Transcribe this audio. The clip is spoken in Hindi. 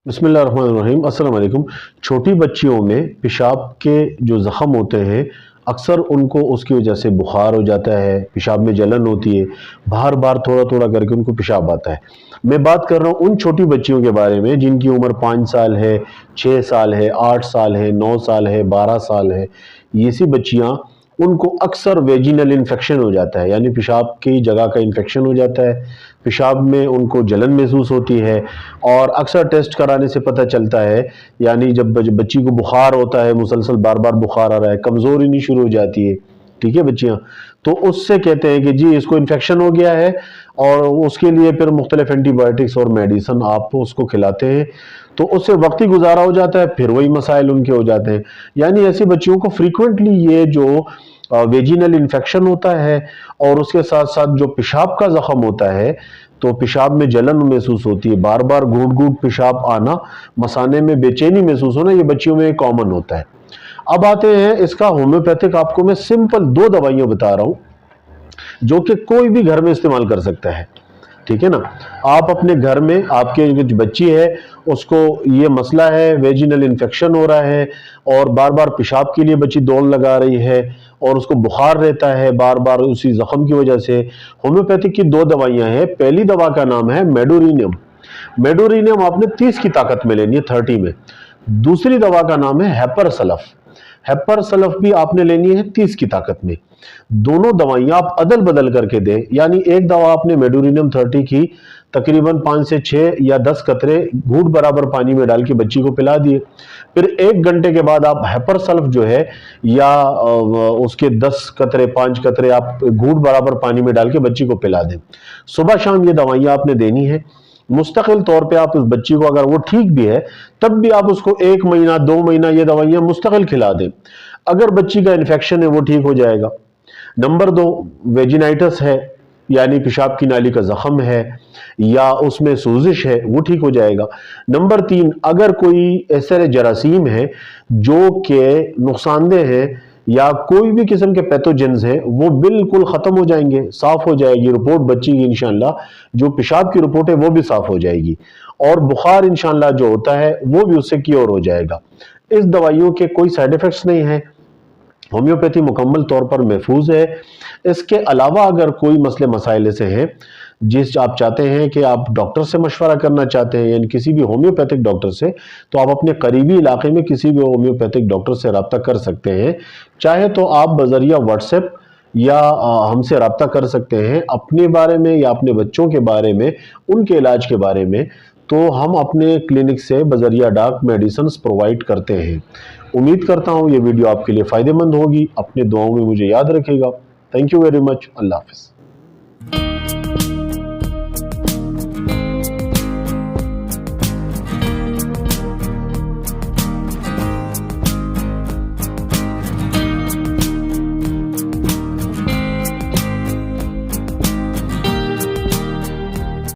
बिस्मिल्लाहिर्रहमानिर्रहीम। अस्सलाम वालेकुम। छोटी बच्चियों में पेशाब के जो ज़ख़म होते हैं अक्सर उनको उसकी वजह से बुखार हो जाता है, पेशाब में जलन होती है, बार बार थोड़ा थोड़ा करके उनको पेशाब आता है। मैं बात कर रहा हूँ उन छोटी बच्चियों के बारे में जिनकी उम्र 5 साल है, 6 साल है, 8 साल है, 9 साल है, 12 साल है। ये सी बच्चियाँ, उनको अक्सर वेजिनल इन्फेक्शन हो जाता है, यानी पेशाब की जगह का इन्फेक्शन हो जाता है। पेशाब में उनको जलन महसूस होती है और अक्सर टेस्ट कराने से पता चलता है, यानी जब बच्ची को बुखार होता है, मुसलसल बार बार बुखार आ रहा है, कमज़ोरी नहीं शुरू हो जाती है, ठीक है बच्चियाँ, तो उससे कहते हैं कि जी इसको इन्फेक्शन हो गया है और उसके लिए फिर मुख्तलिफ एंटीबायोटिक्स और मेडिसिन आप उसको खिलाते हैं, तो उससे वक्ती गुजारा हो जाता है, फिर वही मसाइल उनके हो जाते हैं। यानी ऐसी बच्चियों को फ्रीक्वेंटली ये जो वेजिनल इन्फेक्शन होता है और उसके साथ साथ जो पेशाब का ज़ख़म होता है, तो पेशाब में जलन महसूस होती है, बार बार घूट घूट पेशाब आना, मसाने में बेचैनी महसूस होना, ये बच्चियों में कॉमन होता है। अब आते हैं इसका होम्योपैथिक, आपको मैं सिंपल 2 दवाइयाँ बता रहा हूँ जो कि कोई भी घर में इस्तेमाल कर सकता है, ठीक है ना। आप अपने घर में, आपके जो बच्ची है उसको ये मसला है, वेजिनल इन्फेक्शन हो रहा है और बार बार पेशाब के लिए बच्ची दौड़ लगा रही है और उसको बुखार रहता है बार बार उसी जख्म की वजह से, होम्योपैथिक की 2 दवाइयां हैं। पहली दवा का नाम है मेडोरिनियम। मेडोरिनियम आपने 30 की ताकत में लेनी है, 30 में। दूसरी दवा का नाम है हेपर सल्फ। हेपर सल्फ भी आपने लेनी है 30 की ताकत में। दोनों दवाइयां आप अदल बदल करके दें, यानी एक दवा आपने मेडोरिनियम 30 की तकरीबन 5 से 6 या 10 कतरे घूंट बराबर पानी में डाल के बच्ची को पिला दिए। फिर 1 घंटे के बाद आप हेपर सल्फ जो है, या उसके 10 कतरे 5 कतरे आप घूंट बराबर पानी में डाल के बच्ची को पिला दें। सुबह शाम ये दवाइयां आपने देनी है। मुस्तकिल तौर पे आप उस बच्ची को, अगर वो ठीक भी है तब भी आप उसको 1 महीना 2 महीना ये दवाइयां मुस्तकिल खिला दें। अगर बच्ची का इन्फेक्शन है वो ठीक हो जाएगा। नंबर 2, वेजिनाइटिस है, यानी पेशाब की नाली का जख्म है या उसमें सूजिश है, वो ठीक हो जाएगा। नंबर 3, अगर कोई ऐसे जरासीम है जो कि नुकसानदेह है या कोई भी किस्म के पैथोजेंस हैं, वो बिल्कुल खत्म हो जाएंगे, साफ हो जाएगी रिपोर्ट बच्ची की इंशाल्लाह। जो पेशाब की रिपोर्ट है वो भी साफ हो जाएगी और बुखार इंशाल्लाह जो होता है वो भी उससे क्योर हो जाएगा। इस दवाइयों के कोई साइड इफेक्ट्स नहीं है, होम्योपैथी मुकम्मल तौर पर महफूज है। इसके अलावा अगर कोई मसले मसाइल ऐसे हैं जिस आप चाहते हैं कि आप डॉक्टर से मशवरा करना चाहते हैं, यानी किसी भी होम्योपैथिक डॉक्टर से, तो आप अपने करीबी इलाके में किसी भी होम्योपैथिक डॉक्टर से रब्ता कर सकते हैं। चाहे तो आप बजरिया व्हाट्सएप या हमसे रब्ता कर सकते हैं अपने बारे में या अपने बच्चों के बारे में, उनके इलाज के बारे में, तो हम अपने क्लिनिक से बजरिया डाक मेडिसिन प्रोवाइड करते हैं। उम्मीद करता हूँ ये वीडियो आपके लिए फ़ायदेमंद होगी। अपने दुआओं में मुझे याद रखिएगा। Thank you very much. अल्लाह हाफ़िज़।